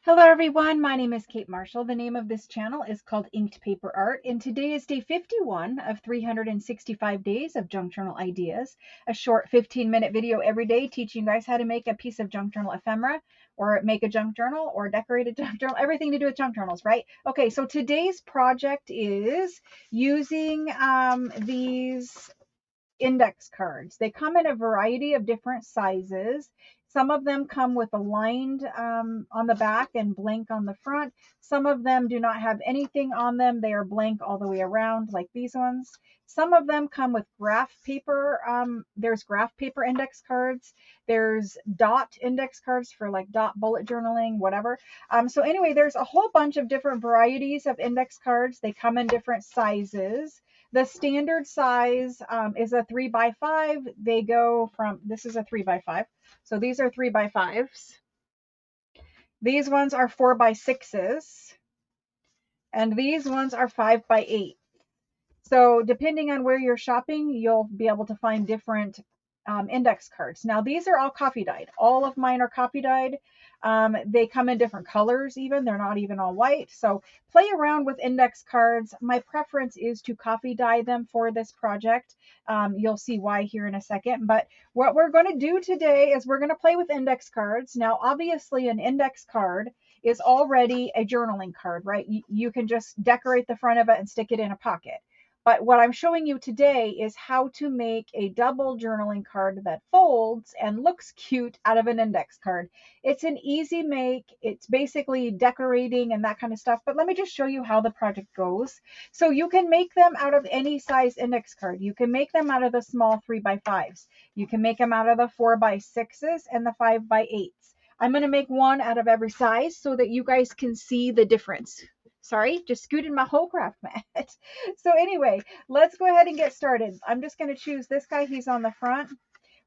Hello everyone, my name is Kate Marshall. The name of this channel is called Inked Paper Art, and today is day 51 of 365 days of junk journal ideas. A short 15-minute video every day teaching you guys how to make a piece of junk journal ephemera, or make a junk journal, or decorate a junk journal, everything to do with junk journals, right? Okay, so today's project is using these index cards. They come in a variety of different sizes. Some of them come with a lined on the back and blank on the front. Some of them do not have anything on them. They are blank all the way around, like these ones. Some of them come with graph paper. There's graph paper index cards. There's dot index cards for like dot bullet journaling, whatever. So anyway, there's a whole bunch of different varieties of index cards. They come in different sizes. The standard size is a 3x5. They go from, this is a 3x5. So these are 3x5s. These ones are 4x6s. And these ones are 5x8. So depending on where you're shopping, you'll be able to find different index cards. Now these are all coffee dyed. All of mine are coffee dyed. They come in different colors even. They're not even all white. So play around with index cards. My preference is to coffee dye them for this project. You'll see why here in a second. But what we're going to do today is we're going to play with index cards. Now obviously an index card is already a journaling card, right? You can just decorate the front of it and stick it in a pocket. But what I'm showing you today is how to make a double journaling card that folds and looks cute out of an index card. It's an easy make. It's basically decorating and that kind of stuff. But let me just show you how the project goes. So you can make them out of any size index card. You can make them out of the small 3x5s. You can make them out of the 4x6s and the 5x8s. I'm going to make one out of every size so that you guys can see the difference. Sorry, just scooted my whole craft mat. So anyway, let's go ahead and get started. I'm just going to choose this guy. He's on the front.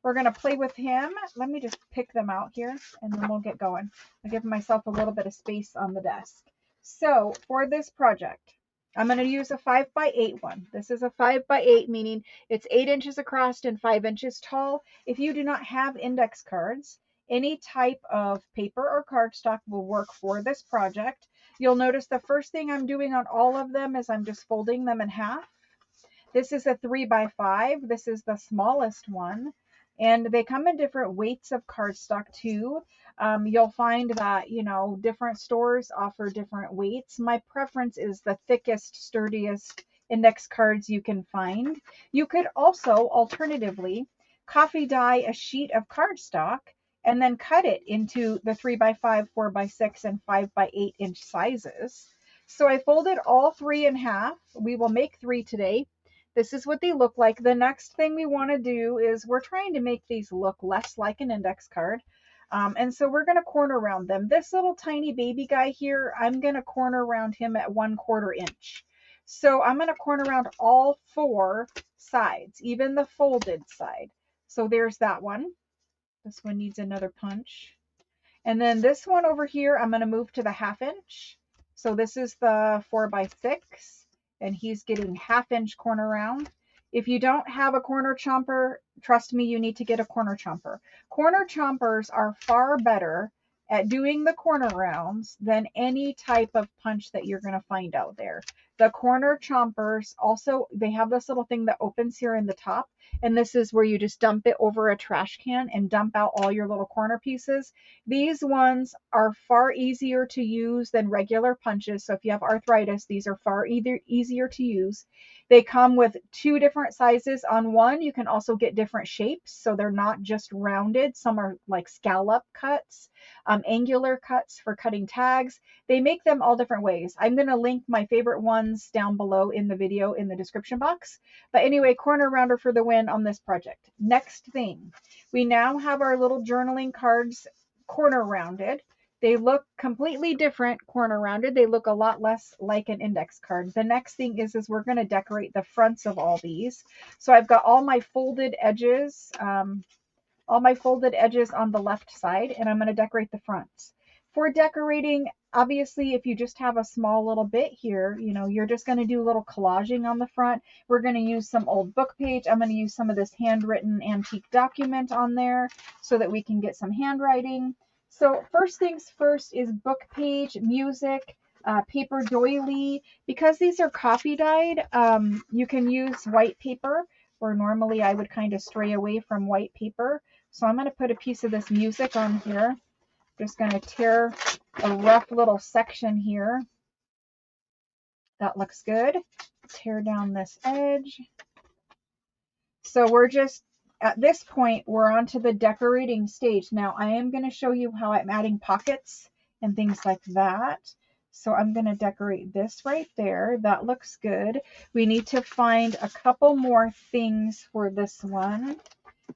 We're going to play with him. Let me just pick them out here and then we'll get going. I'll give myself a little bit of space on the desk. So for this project, I'm going to use a 5x8 one. This is a 5x8, meaning it's 8 inches across and 5 inches tall. If you do not have index cards, any type of paper or cardstock will work for this project. You'll notice the first thing I'm doing on all of them is I'm just folding them in half. This is a 3x5. This is the smallest one. And they come in different weights of cardstock too. You'll find that, different stores offer different weights. My preference is the thickest, sturdiest index cards you can find. You could also, alternatively, coffee dye a sheet of cardstock and then cut it into the 3x5, 4x6, and 5x8 inch sizes. So I folded all three in half. We will make 3 today. This is what they look like. The next thing we want to do is we're trying to make these look less like an index card. And so we're going to corner round them. This little tiny baby guy here, I'm going to corner round him at 1/4 inch. So I'm going to corner around all 4 sides, even the folded side. So there's that one. This one needs another punch. And then this one over here, I'm going to move to the 1/2 inch. So this is the 4x6, and he's getting 1/2 inch corner round. If you don't have a corner chomper, trust me, you need to get a corner chomper. Corner chompers are far better at doing the corner rounds than any type of punch that you're going to find out there. The corner chompers also, they have this little thing that opens here in the top, and this is where you just dump it over a trash can and dump out all your little corner pieces. These ones are far easier to use than regular punches. So if you have arthritis, these are far easier to use. They come with 2 different sizes on one. You can also get different shapes, so they're not just rounded. Some are like scallop cuts, angular cuts for cutting tags. They make them all different ways. I'm going to link my favorite ones down below in the video in the description box. But anyway, corner rounder for the win on this project. Next thing, we now have our little journaling cards corner rounded. They look completely different corner rounded. They look a lot less like an index card. The next thing is we're going to decorate the fronts of all these. So I've got all my folded edges, on the left side, and I'm going to decorate the fronts. For decorating, obviously, if you just have a small little bit here, you're just going to do a little collaging on the front. We're going to use some old book page. I'm going to use some of this handwritten antique document on there so that we can get some handwriting. So first things first is book page, music, paper doily. Because these are coffee dyed, you can use white paper, where normally I would kind of stray away from white paper. So I'm going to put a piece of this music on here. Just going to tear a rough little section here. That looks good. Tear down this edge. So we're just, at this point, we're on to the decorating stage. Now I am going to show you how I'm adding pockets and things like that. So I'm going to decorate this right there. That looks good. We need to find a couple more things for this one.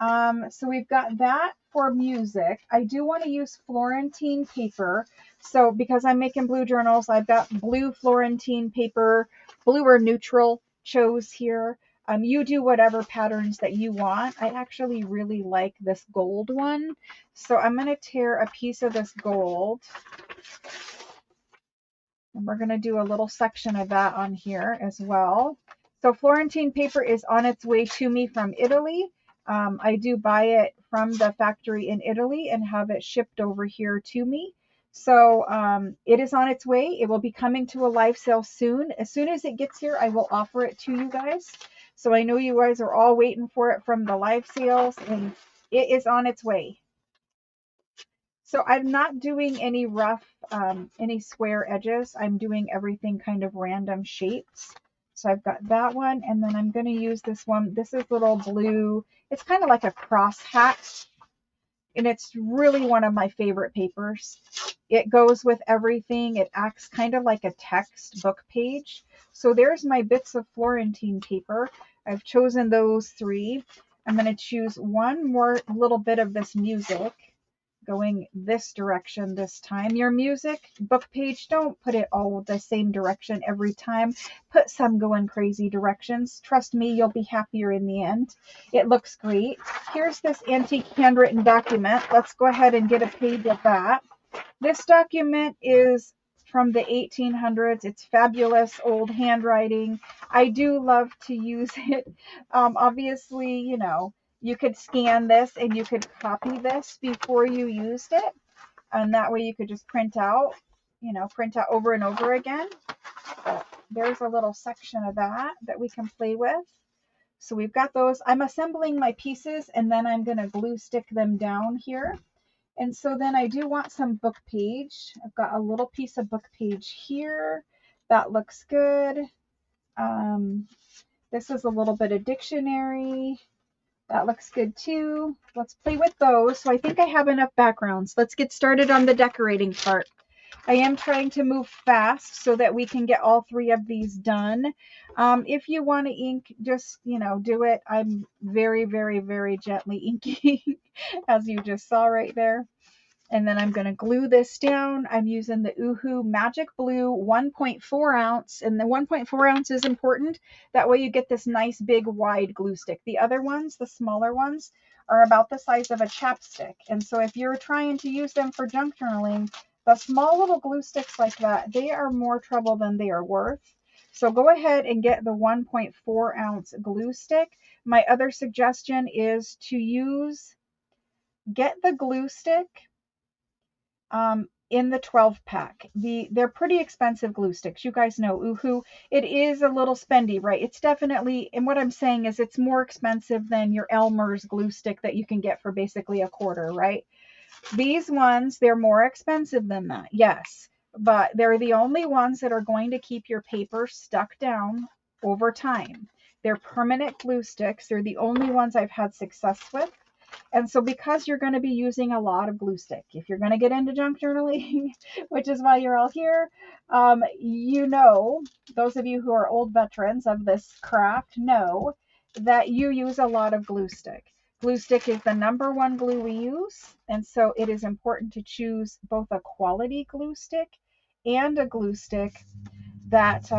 So we've got that for music. I do want to use Florentine paper. So because I'm making blue journals, I've got blue Florentine paper, blue or neutral chose here. You do whatever patterns that you want. I actually really like this gold one. So I'm going to tear a piece of this gold. And we're going to do a little section of that on here as well. So Florentine paper is on its way to me from Italy. I do buy it from the factory in Italy and have it shipped over here to me. So it is on its way. It will be coming to a live sale soon. As soon as it gets here, I will offer it to you guys. So I know you guys are all waiting for it from the live sales, and it is on its way. So I'm not doing any rough, any square edges. I'm doing everything kind of random shapes. So I've got that one, and then I'm going to use this one. This is little blue. It's kind of like a cross hat, and it's really one of my favorite papers. It goes with everything. It acts kind of like a textbook page. So there's my bits of Florentine paper. I've chosen those 3. I'm going to choose one more little bit of this music, going this direction this time. Your music book page, don't put it all the same direction every time. Put some going crazy directions. Trust me, you'll be happier in the end. It looks great. Here's this antique handwritten document. Let's go ahead and get a page of that. This document is from the 1800s. It's fabulous old handwriting. I do love to use it. Obviously, you know, you could scan this and you could copy this before you used it. And that way you could just print out, you know, print out over and over again. But there's a little section of that we can play with. So we've got those. I'm assembling my pieces and then I'm going to glue stick them down here. And so then I do want some book page. I've got a little piece of book page here. That looks good. This is a little bit of dictionary. That looks good too. Let's play with those. So I think I have enough backgrounds. Let's get started on the decorating part. I am trying to move fast so that we can get all 3 of these done. If you want to ink, just, you know, do it. I'm very, very, very gently inking, as you just saw right there. And then I'm going to glue this down. I'm using the Oohoo Magic Blue 1.4 ounce. And the 1.4 ounce is important. That way you get this nice big wide glue stick. The other ones, the smaller ones, are about the size of a chapstick. And so if you're trying to use them for junk journaling, the small little glue sticks like that, they are more trouble than they are worth. So go ahead and get the 1.4 ounce glue stick. My other suggestion is to get the glue stick in the 12 pack. They're pretty expensive glue sticks. You guys know Oohoo. It is a little spendy, right? It's definitely, and what I'm saying is it's more expensive than your Elmer's glue stick that you can get for basically $1, right? These ones, they're more expensive than that, yes, but they're the only ones that are going to keep your paper stuck down over time. They're permanent glue sticks. They're the only ones I've had success with. And so because you're going to be using a lot of glue stick, if you're going to get into junk journaling, which is why you're all here, you know, those of you who are old veterans of this craft know that you use a lot of glue stick. Glue stick is the #1 glue we use, and so it is important to choose both a quality glue stick and a glue stick that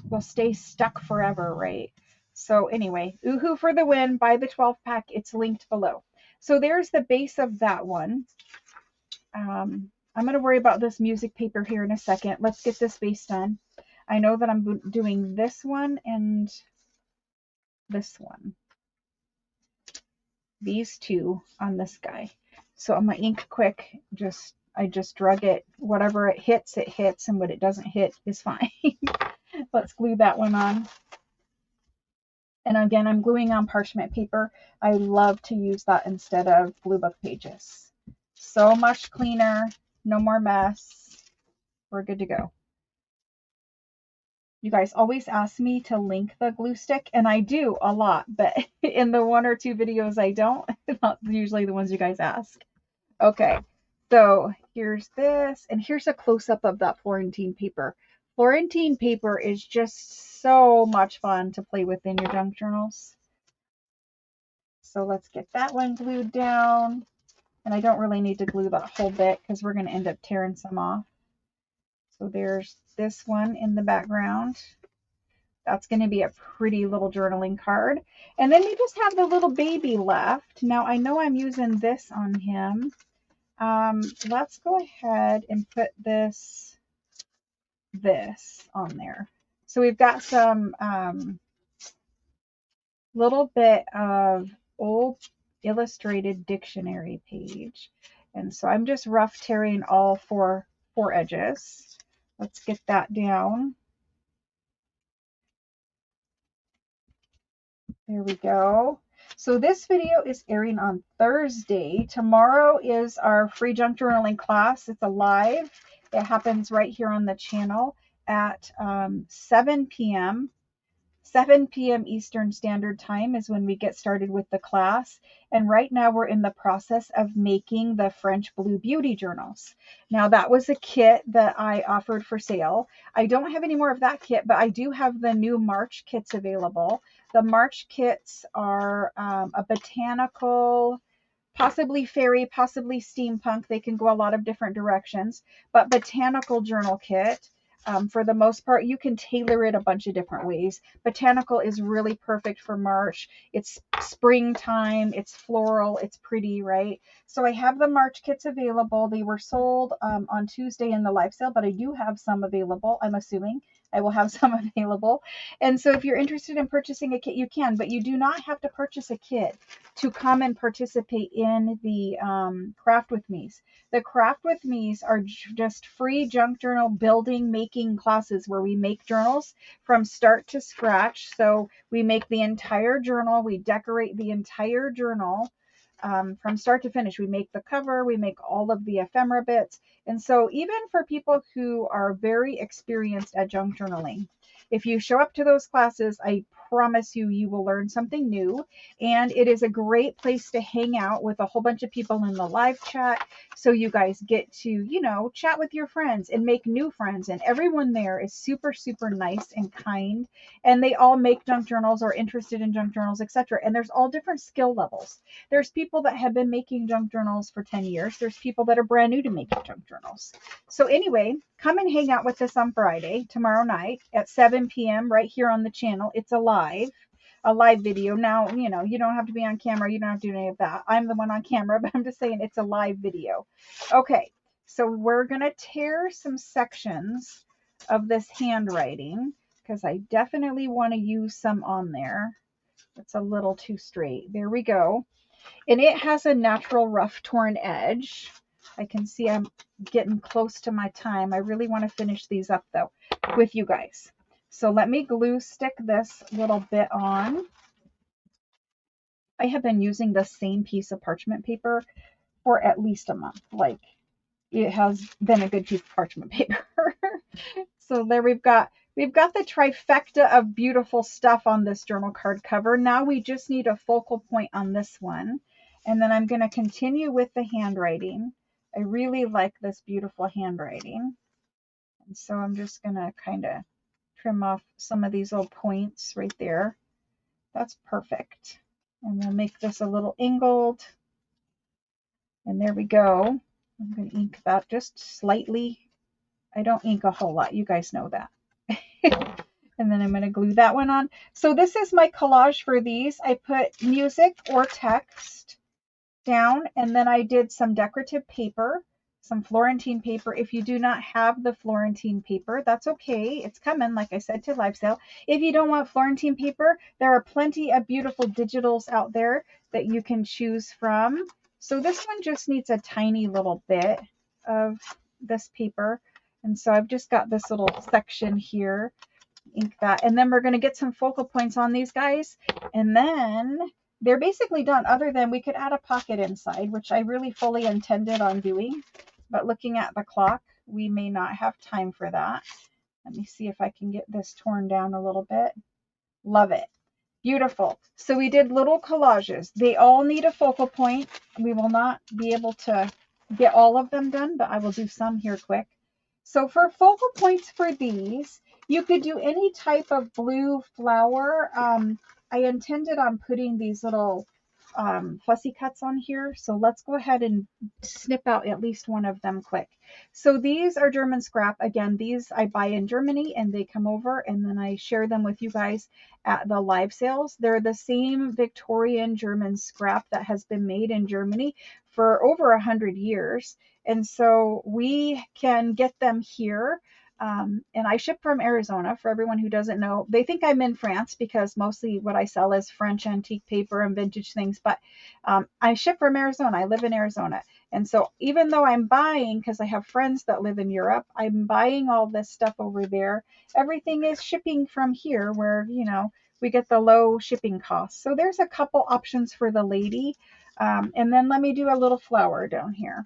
will stay stuck forever, right? So anyway, Oohoo for the win. Buy the 12 pack. It's linked below. So there's the base of that one. I'm going to worry about this music paper here in a second. Let's get this base done. I know that I'm doing this one and this one. These 2 on this guy. So I'm going to ink quick. I just drug it. Whatever it hits, and what it doesn't hit is fine. Let's glue that one on. And again, I'm gluing on parchment paper. I love to use that instead of blue book pages. So much cleaner, no more mess. We're good to go. You guys always ask me to link the glue stick, and I do a lot, but in the 1 or 2 videos I don't. Not usually the ones you guys ask. Okay, so here's this, and here's a close-up of that Florentine paper. Florentine paper is just so much fun to play with in your junk journals. So let's get that one glued down. And I don't really need to glue that whole bit because we're going to end up tearing some off. So there's this one in the background. That's going to be a pretty little journaling card. And then we just have the little baby left. Now I know I'm using this on him. Let's go ahead and put this on there. So we've got some little bit of old illustrated dictionary page. And so I'm just rough tearing all four edges. Let's get that down. There we go. So this video is airing on Thursday. Tomorrow is our free junk journaling class. It's a live. It happens right here on the channel at 7 p.m. 7 p.m. Eastern Standard Time is when we get started with the class. And right now we're in the process of making the French Blue Beauty journals. Now that was a kit that I offered for sale. I don't have any more of that kit, but I do have the new March kits available. The March kits are a botanical, possibly fairy, possibly steampunk. They can go a lot of different directions, but botanical journal kit. For the most part, you can tailor it a bunch of different ways. Botanical is really perfect for March. It's springtime, it's floral, it's pretty, right? So I have the March kits available. They were sold on Tuesday in the live sale, but I do have some available. I'm assuming I will have some available. And so if you're interested in purchasing a kit, you can, but you do not have to purchase a kit to come and participate in the Craft With Me's. The Craft With Me's are just free junk journal building, making classes where we make journals from start to scratch. So we make the entire journal, we decorate the entire journal from start to finish. We make the cover, we make all of the ephemera bits. And so even for people who are very experienced at junk journaling, if you show up to those classes, I promise you, you will learn something new. And it is a great place to hang out with a whole bunch of people in the live chat. So you guys get to, you know, chat with your friends and make new friends. And everyone there is super, super nice and kind. And they all make junk journals or interested in junk journals, etc. And there's all different skill levels. There's people that have been making junk journals for 10 years. There's people that are brand new to making junk journals. So anyway, come and hang out with us on Friday, tomorrow night at 7 p.m. right here on the channel. It's a live video. Now, you know, you don't have to be on camera. You don't have to do any of that. I'm the one on camera, but I'm just saying it's a live video. Okay, so we're going to tear some sections of this handwriting because I definitely want to use some on there. It's a little too straight. There we go. And it has a natural rough torn edge. I can see I'm getting close to my time. I really want to finish these up though with you guys. So let me glue stick this little bit on. I have been using the same piece of parchment paper for at least a month. Like, it has been a good piece of parchment paper. So there we've got the trifecta of beautiful stuff on this journal card cover. Now we just need a focal point on this one. And then I'm going to continue with the handwriting. I really like this beautiful handwriting. And so I'm just going to kind of trim off some of these little points right there. That's perfect. And we'll make this a little angled. And there we go. I'm going to ink that just slightly. I don't ink a whole lot. You guys know that. And then I'm going to glue that one on. So this is my collage for these. I put music or text down, and then I did some decorative paper, some Florentine paper. If you do not have the Florentine paper, that's okay. It's coming, like I said, to live sale. If you don't want Florentine paper, there are plenty of beautiful digitals out there that you can choose from. So this one just needs a tiny little bit of this paper. And so I've just got this little section here, ink that, and then we're going to get some focal points on these guys. And then they're basically done, other than we could add a pocket inside, which I really fully intended on doing. But looking at the clock, we may not have time for that. Let me see if I can get this torn down a little bit. Love it. Beautiful. So we did little collages. They all need a focal point. We will not be able to get all of them done, but I will do some here quick. So for focal points for these, you could do any type of blue flower. I intended on putting these little fussy cuts on here. So let's go ahead and snip out at least one of them quick. So these are German scrap. Again, these I buy in Germany and they come over and then I share them with you guys at the live sales. They're the same Victorian German scrap that has been made in Germany for over 100 years. And so we can get them here. And I ship from Arizona. For everyone who doesn't know, they think I'm in France because mostly what I sell is French antique paper and vintage things, but I ship from Arizona. I live in Arizona. And so even though I'm buying, because I have friends that live in Europe, I'm buying all this stuff over there. Everything is shipping from here where, you know, we get the low shipping costs. So there's a couple options for the lady. And then let me do a little flower down here.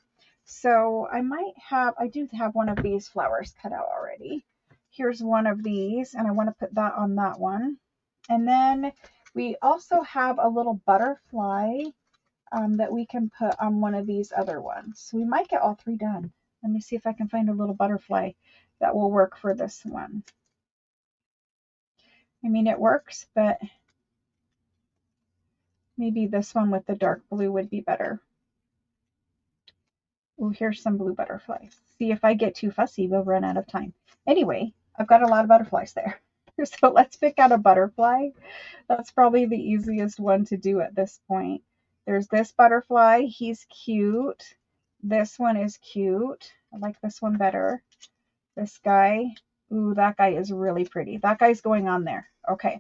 So I do have one of these flowers cut out already. Here's one of these, and I want to put that on that one. And then we also have a little butterfly that we can put on one of these other ones. So we might get all three done. Let me see if I can find a little butterfly that will work for this one. I mean, it works, but maybe this one with the dark blue would be better. Oh, here's some blue butterflies. See, if I get too fussy, we'll run out of time. Anyway, I've got a lot of butterflies there. So let's pick out a butterfly. That's probably the easiest one to do at this point. There's this butterfly. He's cute. This one is cute. I like this one better. This guy. Ooh, that guy is really pretty. That guy's going on there. Okay.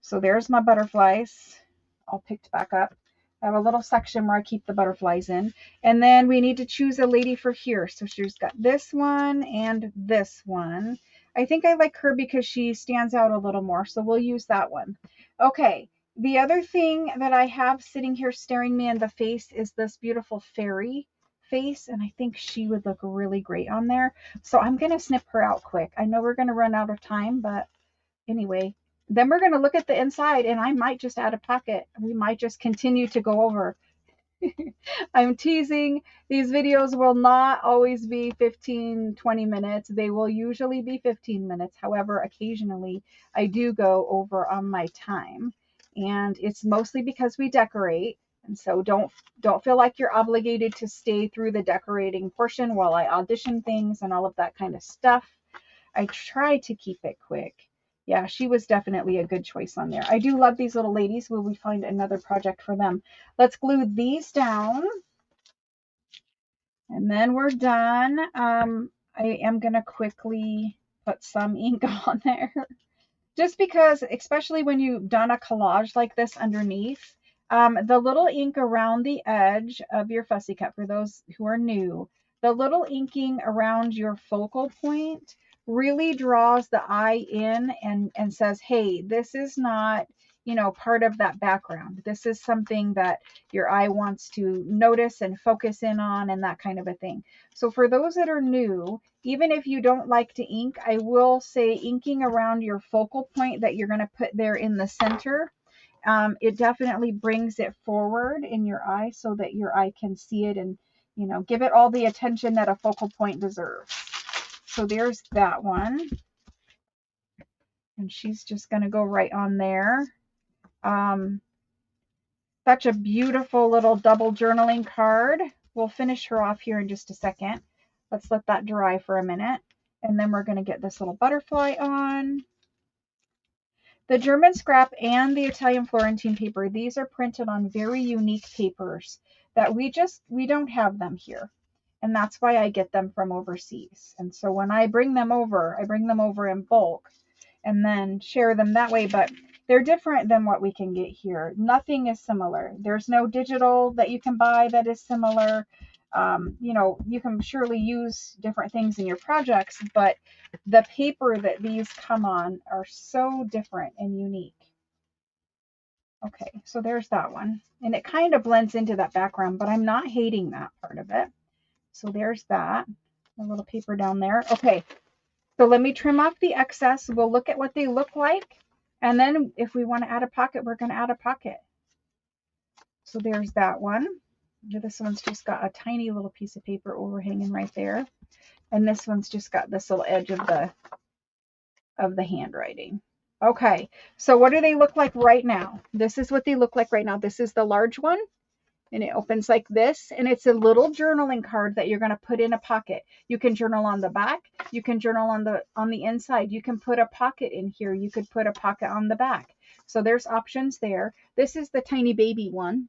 So there's my butterflies all picked back up. I have a little section where I keep the butterflies in. And then we need to choose a lady for here. So she's got this one and this one. I think I like her because she stands out a little more. So we'll use that one. Okay. The other thing that I have sitting here staring me in the face is this beautiful fairy face. And I think she would look really great on there. So I'm going to snip her out quick. I know we're going to run out of time, but anyway. Then we're going to look at the inside and I might just add a pocket. We might just continue to go over. I'm teasing. These videos will not always be 15, 20 minutes. They will usually be 15 minutes. However, occasionally I do go over on my time. And it's mostly because we decorate. And so don't feel like you're obligated to stay through the decorating portion while I audition things and all of that kind of stuff. I try to keep it quick. Yeah, she was definitely a good choice on there. I do love these little ladies. Will we find another project for them? Let's glue these down. And then we're done. I am going to quickly put some ink on there. Just because, especially when you've done a collage like this underneath, the little ink around the edge of your fussy cut, for those who are new, the little inking around your focal point really draws the eye in and says, hey, this is not, you know, part of that background. This is something that your eye wants to notice and focus in on and that kind of a thing. So for those that are new, even if you don't like to ink, I will say inking around your focal point that you're going to put there in the center, it definitely brings it forward in your eye so that your eye can see it and, you know, give it all the attention that a focal point deserves. So there's that one. And she's just going to go right on there. Such a beautiful little double journaling card. We'll finish her off here in just a second. Let's let that dry for a minute. And then we're going to get this little butterfly on. The German scrap and the Italian Florentine paper, these are printed on very unique papers that we don't have them here. And that's why I get them from overseas. And so when I bring them over in bulk and then share them that way. But They're different than what we can get here. Nothing is similar. There's no digital that you can buy that is similar. You know, you can surely use different things in your projects, but the paper that these come on are so different and unique. Okay, so there's that one. And it kind of blends into that background, but I'm not hating that part of it. So there's that. A little paper down there. Okay, so let me trim off the excess. We'll look at what they look like. And then if we want to add a pocket, we're going to add a pocket. So there's that one. This one's just got a tiny little piece of paper overhanging right there. And this one's just got this little edge of the handwriting. Okay, so what do they look like right now? This is what they look like right now. This is the large one. And it opens like this, and it's a little journaling card that you're going to put in a pocket. You can journal on the back, you can journal on the inside, you can put a pocket in here, you could put a pocket on the back. So there's options there. This is the tiny baby one,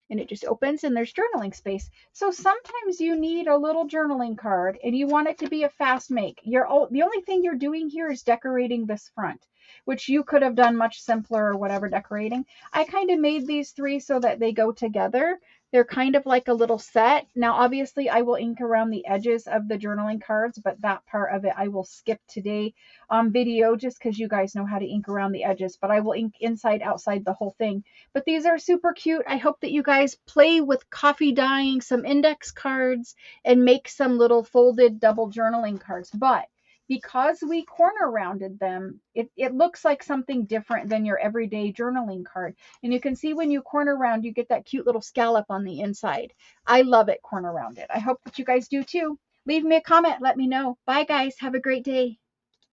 and it just opens and there's journaling space. So sometimes you need a little journaling card and you want it to be a fast make. The only thing you're doing here is decorating this front, which you could have done much simpler or whatever decorating. I kind of made these three so that they go together. They're kind of like a little set. Now, obviously, I will ink around the edges of the journaling cards, but that part of it I will skip today on video just because you guys know how to ink around the edges, but I will ink inside, outside, the whole thing. But these are super cute. I hope that you guys play with coffee dyeing some index cards and make some little folded double journaling cards. But because we corner rounded them, it looks like something different than your everyday journaling card. And you can see when you corner round, you get that cute little scallop on the inside. I love it corner rounded. I hope that you guys do too. Leave me a comment. Let me know. Bye, guys. Have a great day.